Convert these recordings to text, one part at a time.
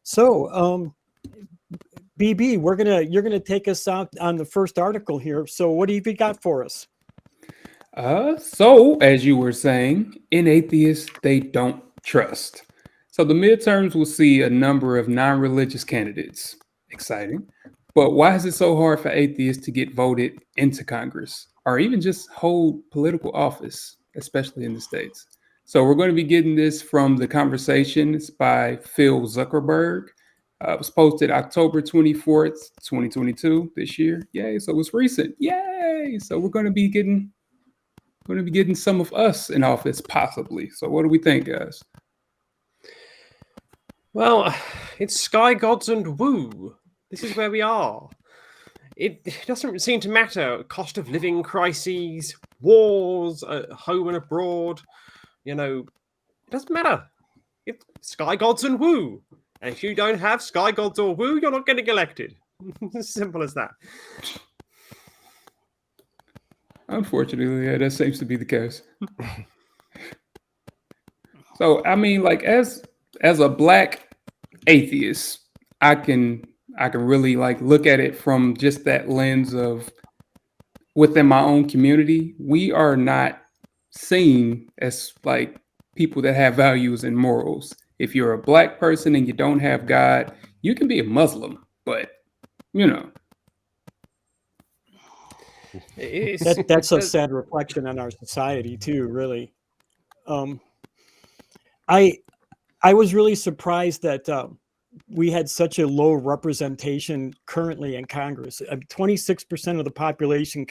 So, BB, you're gonna take us out on the first article here. So, what have you got for us? So, as you were saying, in atheists, they don't trust. So, the midterms will see a number of non religious candidates. Exciting. But why is it so hard for atheists to get voted into Congress or even just hold political office, especially in the States? So, we're going to be getting this from the Conversations by Phil Zuckerberg. It was posted October 24th, 2022, this year. Yay. So, it's recent. Yay. So, we're going to be getting some of us in office, possibly. So, what do we think, guys? Well, it's sky gods and woo. This is where we are. It doesn't seem to matter. Cost of living crises, wars at home and abroad. You know, it doesn't matter. It's sky gods and woo. And if you don't have sky gods or woo, you're not getting elected. As simple as that. Unfortunately, yeah, that seems to be the case. So, I mean, like as a black atheist, I can really like look at it from just that lens of within my own community, we are not seen as like people that have values and morals. If you're a black person and you don't have God, you can be a Muslim, but you know, That's a sad reflection on our society too, really. Um, I I was really surprised that we had such a low representation currently in Congress. 26% of the population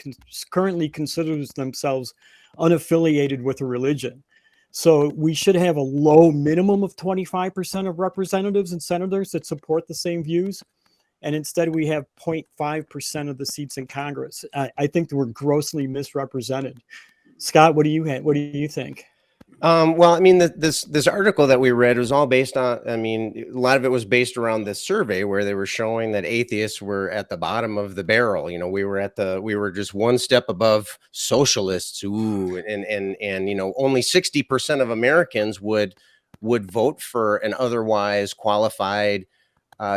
currently considers themselves unaffiliated with a religion. So we should have a low minimum of 25% of representatives and senators that support the same views. And instead, we have 0.5% of the seats in Congress. I think that we're grossly misrepresented. Scott, what do you think? Well, I mean, this article that we read was all based on, I mean, a lot of it was based around this survey where they were showing that atheists were at the bottom of the barrel. You know, we were just one step above socialists. Ooh, and you know, only 60% of Americans would vote for an otherwise qualified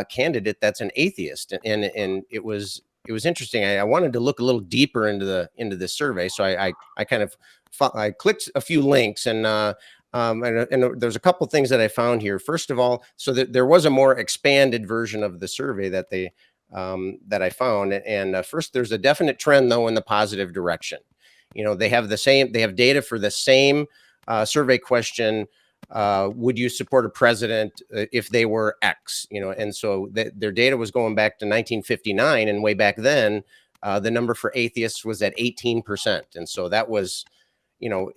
candidate that's an atheist. And it was interesting. I wanted to look a little deeper into this survey, so I kind of I clicked a few links and there's a couple things that I found here. First of all, so that there was a more expanded version of the survey that that I found. And first, there's a definite trend though in the positive direction. You know, they have data for the same survey question. Would you support a president if they were X? You know, and so their data was going back to 1959, and way back then, the number for atheists was at 18%, and so that was, you know,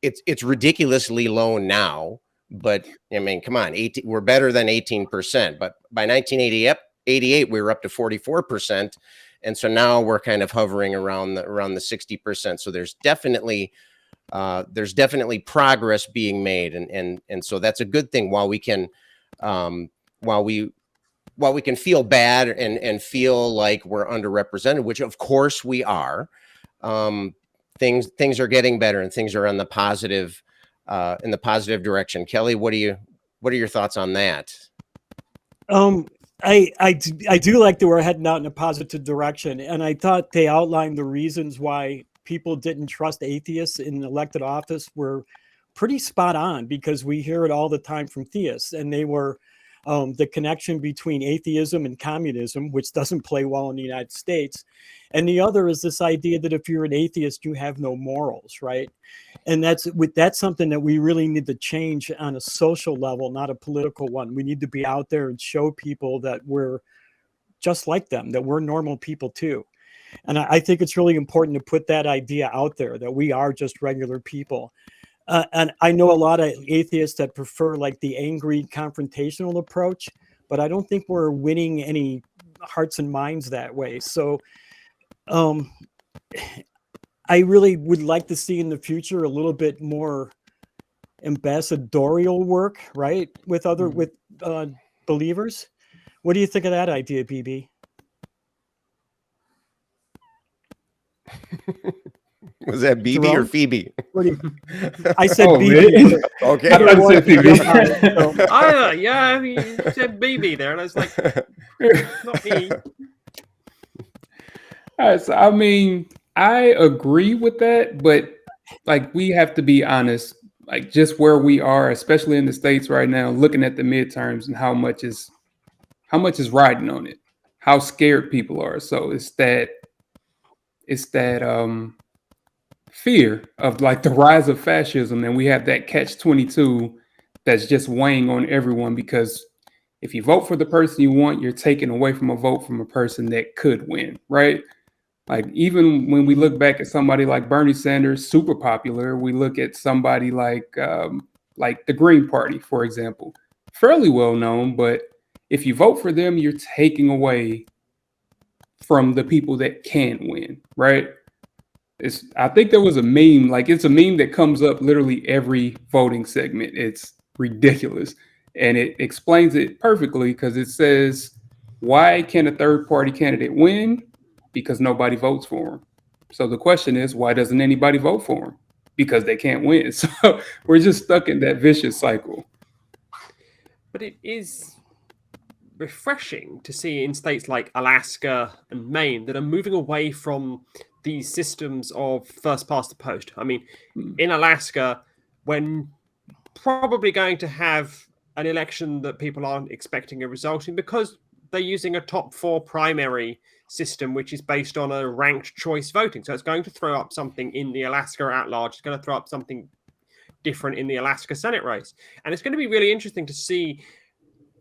it's ridiculously low now, but I mean, come on, we're better than 18%. But by 1988, we were up to 44%, and so now we're kind of hovering around the 60%. So there's definitely progress being made, and so that's a good thing. While we can feel bad and feel like we're underrepresented, which of course we are, things are getting better and things are on the positive in the positive direction. Kelley, what are your thoughts on that? I do like that we're heading out in a positive direction, and I thought they outlined the reasons why people didn't trust atheists in elected office were pretty spot on, because we hear it all the time from theists, and they were the connection between atheism and communism, which doesn't play well in the United States. And the other is this idea that if you're an atheist, you have no morals, right? And that's something that we really need to change on a social level, not a political one. We need to be out there and show people that we're just like them, that we're normal people too. And I think it's really important to put that idea out there, that we are just regular people. And I know a lot of atheists that prefer like the angry confrontational approach, but I don't think we're winning any hearts and minds that way. So I really would like to see in the future a little bit more ambassadorial work, right, with other believers. What do you think of that idea, BB? Was that BB or Jerome? Phoebe? What do you, I said Oh, BB. really? Okay. I thought you said Jump Phoebe. on it, so. Yeah, you said BB there, and I was like, not me. All right, so I mean, I agree with that, but like we have to be honest, like just where we are, especially in the States right now, looking at the midterms and how much is riding on it, how scared people are. So it's that fear of like the rise of fascism, and we have that catch-22 that's just weighing on everyone, because if you vote for the person you want, you're taking away from a vote from a person that could win, right? Like even when we look back at somebody like Bernie Sanders, super popular, we look at somebody like the Green Party, for example, fairly well known, but if you vote for them, you're taking away from the people that can win, right? I think there was a meme, like it's a meme that comes up literally every voting segment. It's ridiculous. And it explains it perfectly because it says, why can a third party candidate win? Because nobody votes for him. So the question is, why doesn't anybody vote for him? Because they can't win. So we're just stuck in that vicious cycle. But it is refreshing to see in states like Alaska and Maine that are moving away from these systems of first past the post. I mean, in Alaska, when probably going to have an election that people aren't expecting a result in because they're using a top 4 primary system, which is based on a ranked choice voting. So it's going to throw up something in the Alaska at large. It's going to throw up something different in the Alaska Senate race. And it's going to be really interesting to see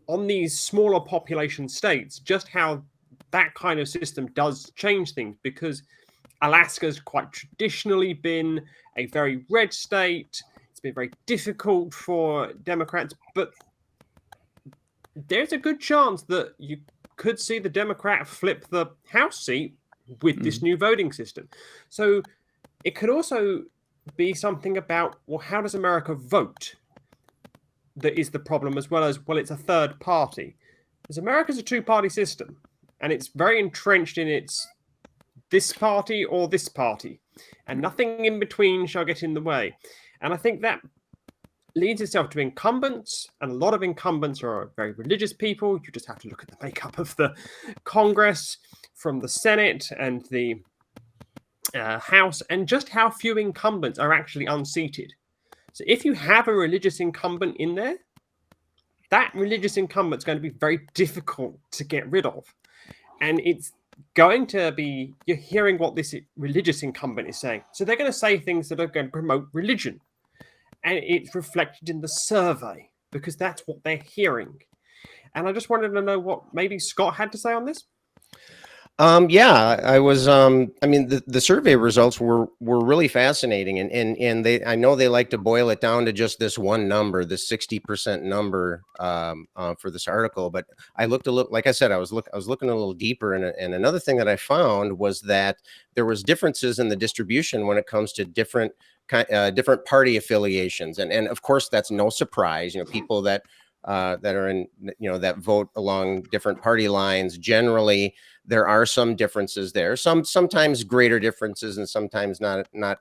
on these smaller population states just how that kind of system does change things, because Alaska's quite traditionally been a very red state. It's been very difficult for Democrats, but there's a good chance that you could see the Democrat flip the House seat with this new voting system. So it could also be something about, well, how does America vote? That is the problem, as well as, well, it's a third party. Because America's a two-party system, and it's very entrenched in its this party or this party, and nothing in between shall get in the way. And I think that leads itself to incumbents, and a lot of incumbents are very religious people. You just have to look at the makeup of the Congress, from the Senate and the House, and just how few incumbents are actually unseated. So if you have a religious incumbent in there, that religious incumbent is going to be very difficult to get rid of. And it's going to be, you're hearing what this religious incumbent is saying. So they're going to say things that are going to promote religion. And it's reflected in the survey because that's what they're hearing. And I just wanted to know what maybe Scott had to say on this. Yeah, I was. I mean, the survey results were really fascinating, and I know they like to boil it down to just this one number, the 60% number for this article. But I looked a little, like I said, I was looking a little deeper, and another thing that I found was that there was differences in the distribution when it comes to different party affiliations, and of course that's no surprise. You know, people that are in, you know, that vote along different party lines, generally there are some differences there, sometimes greater differences and sometimes not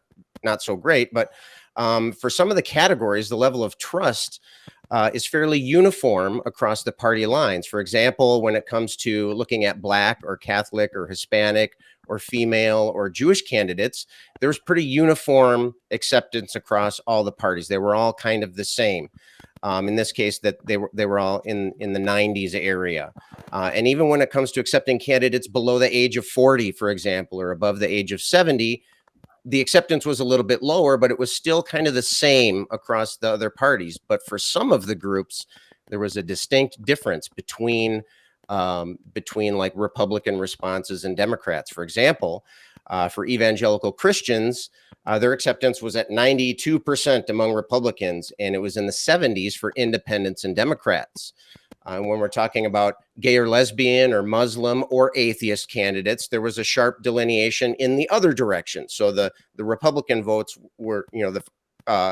so great. But for some of the categories, the level of trust is fairly uniform across the party lines. For example, when it comes to looking at Black or Catholic or Hispanic or female or Jewish candidates, there's pretty uniform acceptance across all the parties. They were all kind of the same. In this case, that they were all in the 90s area. And even when it comes to accepting candidates below the age of 40, for example, or above the age of 70, the acceptance was a little bit lower, but it was still kind of the same across the other parties. But for some of the groups, there was a distinct difference between like Republican responses and Democrats. For example, for evangelical Christians, their acceptance was at 92% among Republicans, and it was in the 70s for independents and Democrats. When we're talking about gay or lesbian or Muslim or atheist candidates, there was a sharp delineation in the other direction. So the Republican votes were, you know, the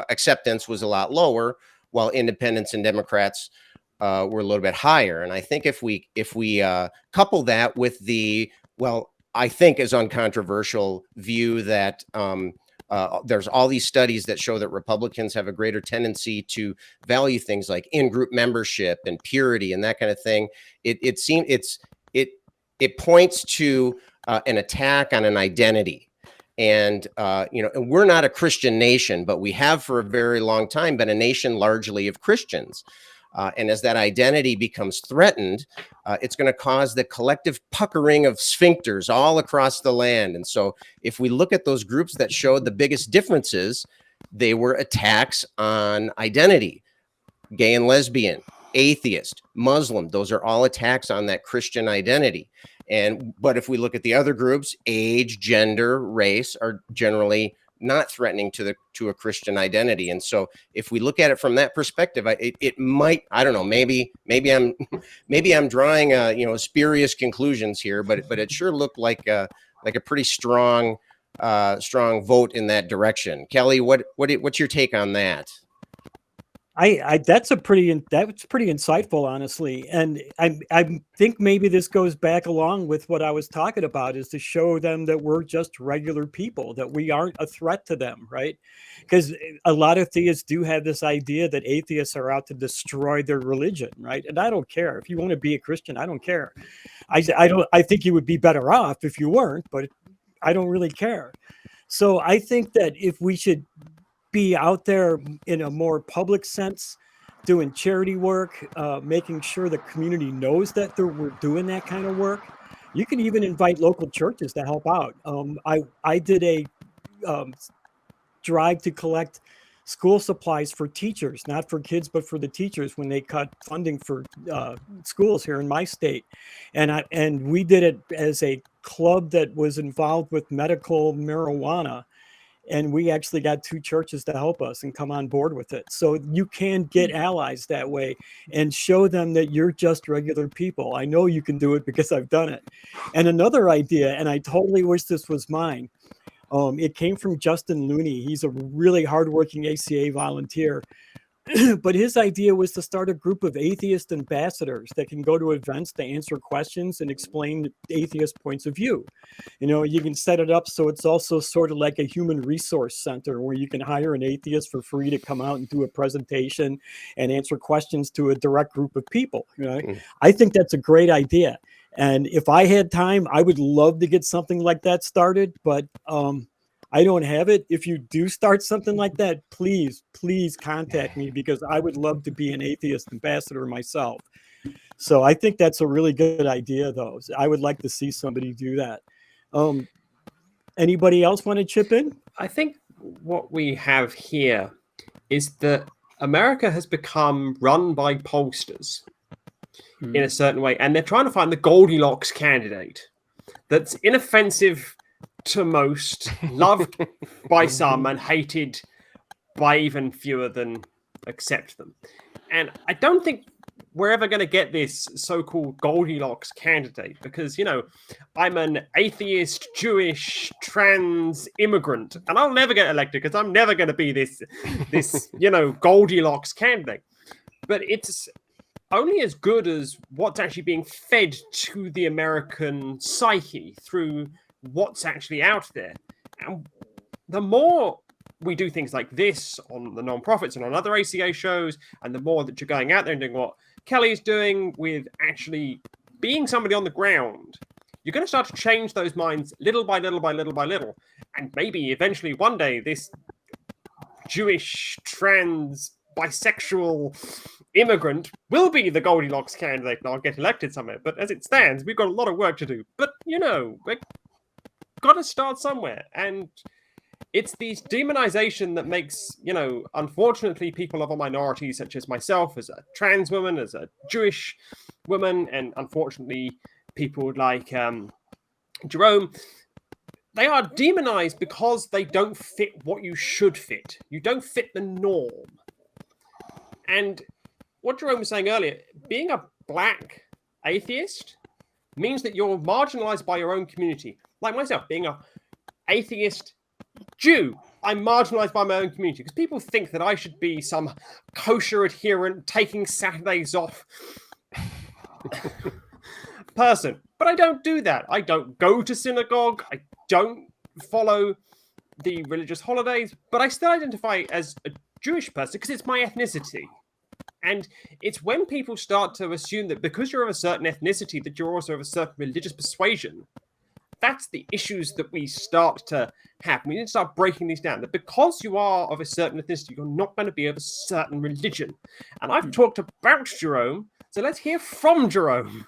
acceptance was a lot lower, while independents and Democrats were a little bit higher. And I think if we couple that with the, well, I think is uncontroversial view that there's all these studies that show that Republicans have a greater tendency to value things like in-group membership and purity and that kind of thing. It points to an attack on an identity. And, and we're not a Christian nation, but we have for a very long time been a nation largely of Christians. And as that identity becomes threatened, it's going to cause the collective puckering of sphincters all across the land. And so if we look at those groups that showed the biggest differences, they were attacks on identity. Gay and lesbian, atheist, Muslim, those are all attacks on that Christian identity. But if we look at the other groups, age, gender, race are generally not threatening to a Christian identity. And so if we look at it from that perspective, it might, I don't know, maybe I'm drawing spurious conclusions here, but it sure looked like a pretty strong vote in that direction. Kelley, what's your take on that? That's pretty insightful, honestly. And I think maybe this goes back along with what I was talking about, is to show them that we're just regular people, that we aren't a threat to them, right? Because a lot of theists do have this idea that atheists are out to destroy their religion, right? And I don't care. If you want to be a Christian, I don't care. I think you would be better off if you weren't, but I don't really care. So I think that if we should be out there in a more public sense, doing charity work, making sure the community knows that we're doing that kind of work. You can even invite local churches to help out. I did a drive to collect school supplies for teachers, not for kids, but for the teachers when they cut funding for schools here in my state. And we did it as a club that was involved with medical marijuana. And we actually got 2 churches to help us and come on board with it. So you can get allies that way and show them that you're just regular people. I know you can do it because I've done it. And another idea, and I totally wish this was mine, it came from Justin Looney. He's a really hardworking ACA volunteer. But his idea was to start a group of atheist ambassadors that can go to events to answer questions and explain atheist points of view. You can set it up so it's also sort of like a human resource center where you can hire an atheist for free to come out and do a presentation and answer questions to a direct group of people. I think that's a great idea. And if I had time, I would love to get something like that started, but I don't have it. If you do start something like that, please contact me, because I would love to be an atheist ambassador myself. So I think that's a really good idea, though. I would like to see somebody do that. Anybody else want to chip in? I think what we have here is that America has become run by pollsters in a certain way, and they're trying to find the Goldilocks candidate that's inoffensive to most, loved by some, and hated by even fewer than accept them. And I don't think we're ever going to get this so-called Goldilocks candidate, because, I'm an atheist, Jewish, trans immigrant, and I'll never get elected because I'm never going to be this Goldilocks candidate. But it's only as good as what's actually being fed to the American psyche through what's actually out there. And the more we do things like this on the non-profits and on other ACA shows, and the more that you're going out there and doing what Kelley's doing with actually being somebody on the ground, you're going to start to change those minds little by little by little by little. And maybe eventually one day this Jewish, trans, bisexual immigrant will be the Goldilocks candidate and I'll get elected somewhere. But as it stands, we've got a lot of work to do. But, we're got to start somewhere. And it's the demonization that makes, unfortunately, people of a minority, such as myself, as a trans woman, as a Jewish woman, and unfortunately, people like Jerome, they are demonized because they don't fit what you should fit. You don't fit the norm. And what Jerome was saying earlier, being a black atheist means that you're marginalized by your own community. Like myself, being an atheist Jew, I'm marginalized by my own community because people think that I should be some kosher adherent, taking Saturdays off person. But I don't do that. I don't go to synagogue. I don't follow the religious holidays, but I still identify as a Jewish person because it's my ethnicity. And it's when people start to assume that because you're of a certain ethnicity, that you're also of a certain religious persuasion. That's the issues that we start to have. We need to start breaking these down. That because you are of a certain ethnicity, you're not going to be of a certain religion. And I've talked about Jerome, so let's hear from Jerome.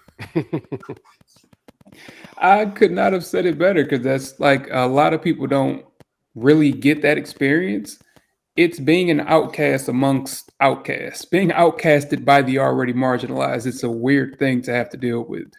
I could not have said it better, because that's like, a lot of people don't really get that experience. It's being an outcast amongst outcasts, being outcasted by the already marginalized. It's a weird thing to have to deal with.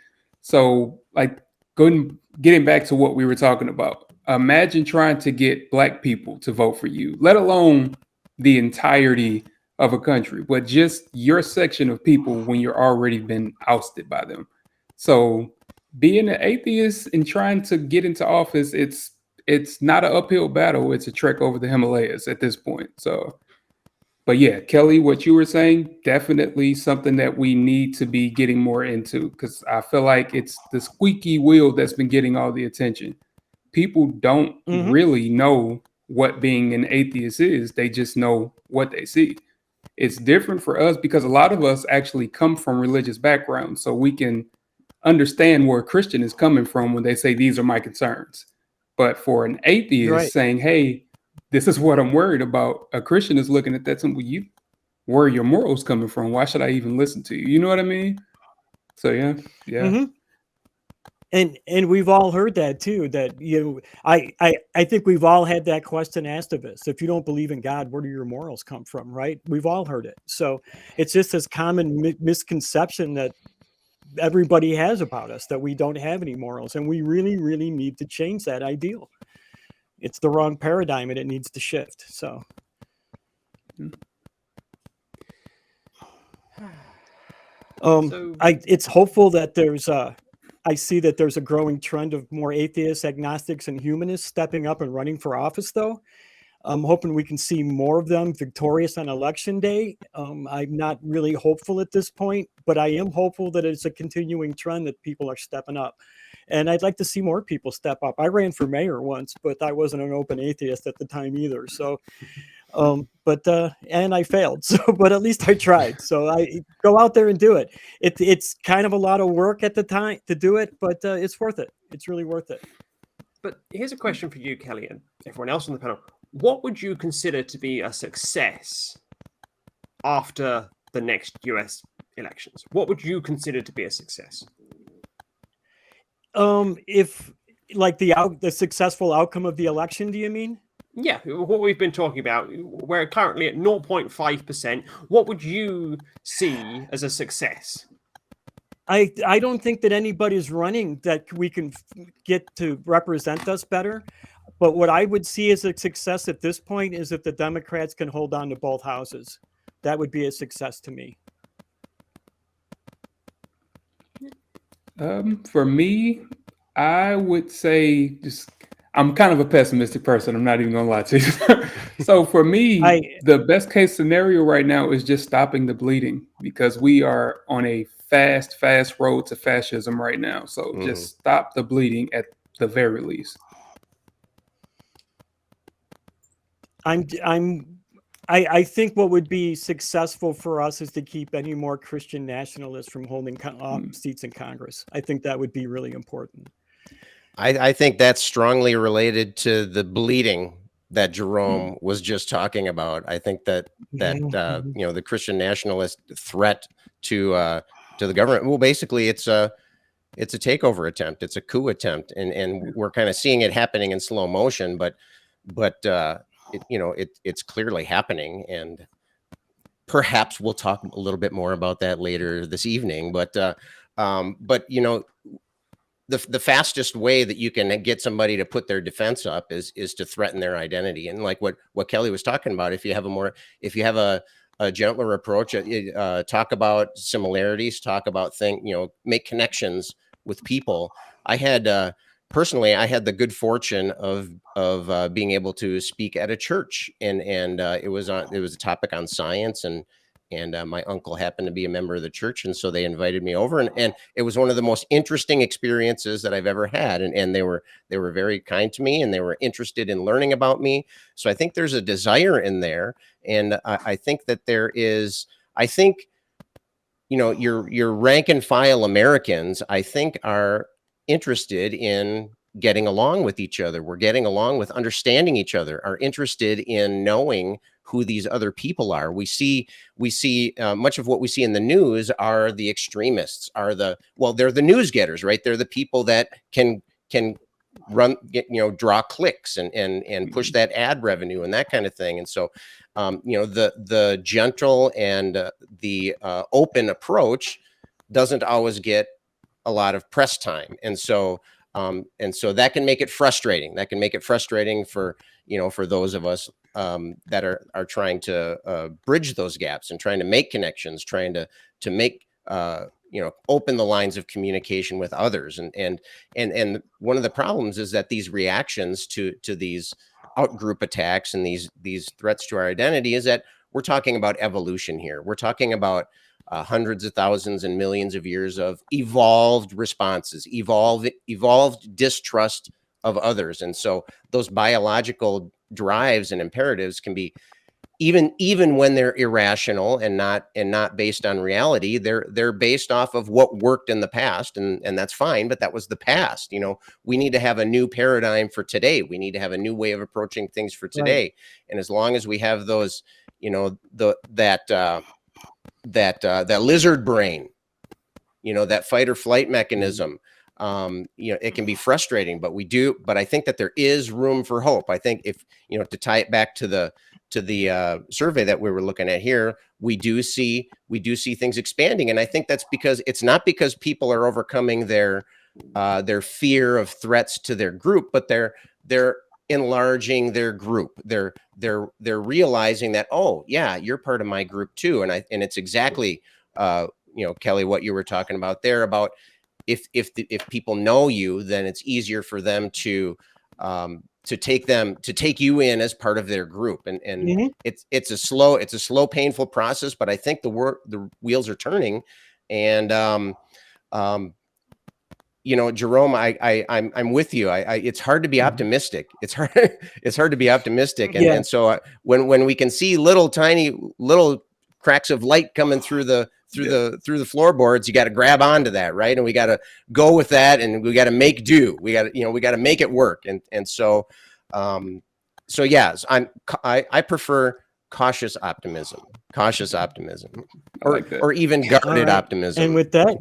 So, like, getting back to what we were talking about, imagine trying to get Black people to vote for you, let alone the entirety of a country, but just your section of people when you're already been ousted by them. So being an atheist and trying to get into office, it's not an uphill battle. It's a trek over the Himalayas at this point. So, but yeah, Kelley, what you were saying, definitely something that we need to be getting more into, because I feel like it's the squeaky wheel that's been getting all the attention. People don't really know what being an atheist is. They just know what they see. It's different for us because a lot of us actually come from religious backgrounds, so we can understand where a Christian is coming from when they say, these are my concerns. But for an atheist saying, hey, this is what I'm worried about, a Christian is looking at that saying, where are your morals coming from? Why should I even listen to you? You know what I mean? So yeah. And we've all heard that too, that, I think we've all had that question asked of us. If you don't believe in God, where do your morals come from? Right? We've all heard it. So it's just this common misconception that everybody has about us, that we don't have any morals, and we really, really need to change that ideal. It's the wrong paradigm and it needs to shift. So it's hopeful that I see that there's a growing trend of more atheists, agnostics, and humanists stepping up and running for office, though. I'm hoping we can see more of them victorious on election day. I'm not really hopeful at this point, but I am hopeful that it's a continuing trend that people are stepping up. And I'd like to see more people step up. I ran for mayor once, but I wasn't an open atheist at the time either. So, and I failed. So, but at least I tried. So I go out there and do it. It's kind of a lot of work at the time to do it, but it's worth it. It's really worth it. But here's a question for you, Kelley, and everyone else on the panel. What would you consider to be a success after the next US elections? What would you consider to be a success? If like the successful outcome of the election, do you mean? Yeah, what we've been talking about, we're currently at 0.5%. What would you see as a success? I don't think that anybody's running that we can get to represent us better. But what I would see as a success at this point is if the Democrats can hold on to both houses. That would be a success to me. For me, I would say I'm kind of a pessimistic person. I'm not even gonna lie to you. So for me, the best case scenario right now is just stopping the bleeding, because we are on a fast road to fascism right now. So just stop the bleeding at the very least. I think what would be successful for us is to keep any more Christian nationalists from holding seats in Congress. I think that would be really important. I think that's strongly related to the bleeding that Jerome was just talking about. I think that the Christian nationalist threat to the government, well, basically it's a takeover attempt, it's a coup attempt, and we're kind of seeing it happening in slow motion, but it's clearly happening, and perhaps we'll talk a little bit more about that later this evening. But the fastest way that you can get somebody to put their defense up is to threaten their identity. And like what Kelley was talking about, if you have a gentler approach, talk about similarities, talk about make connections with people. Personally, I had the good fortune of being able to speak at a church, and it was a topic on science, and And my uncle happened to be a member of the church, and so they invited me over, and it was one of the most interesting experiences that I've ever had. And they were very kind to me, and they were interested in learning about me. So I think there's a desire in there, and I think that there is. I think, you know, your rank and file Americans, I think, are interested in getting along with each other. We're getting along with understanding each other, are interested in knowing who these other people are. We see much of what we see in the news are the extremists, they're the news getters, right? They're the people that can draw clicks and push that ad revenue and that kind of thing. And so, the gentle and the open approach doesn't always get a lot of press time. And so that can make it frustrating. That can make it frustrating for those of us that are trying to bridge those gaps and trying to make connections, trying to make open the lines of communication with others. And one of the problems is that these reactions to these out-group attacks and these threats to our identity is that we're talking about evolution here. We're talking about hundreds of thousands and millions of years of evolved responses, evolved distrust of others. And so those biological drives and imperatives can be, even when they're irrational and not based on reality, they're based off of what worked in the past, and that's fine, but that was the past. We need to have a new paradigm for today. We need to have a new way of approaching things for today. Right. And as long as we have those, that lizard brain, that fight or flight mechanism, it can be frustrating, but I think that there is room for hope. I think if, to tie it back to the survey that we were looking at here, we do see things expanding. And I think that's because it's not because people are overcoming their fear of threats to their group, but they're enlarging their group. They're realizing that, oh yeah, you're part of my group too. And it's exactly, Kelley, what you were talking about there about if people know you, then it's easier for them to take you in as part of their group. And mm-hmm. it's a slow, painful process, but I think the wheels are turning. And Jerome, I'm with you. It's hard to be optimistic. It's hard to be optimistic. And so when we can see tiny little cracks of light coming through the floorboards, you got to grab onto that, right? And we got to go with that, and we got to make do. We got to make it work. And so yes, I prefer cautious optimism, or even guarded optimism. And with that,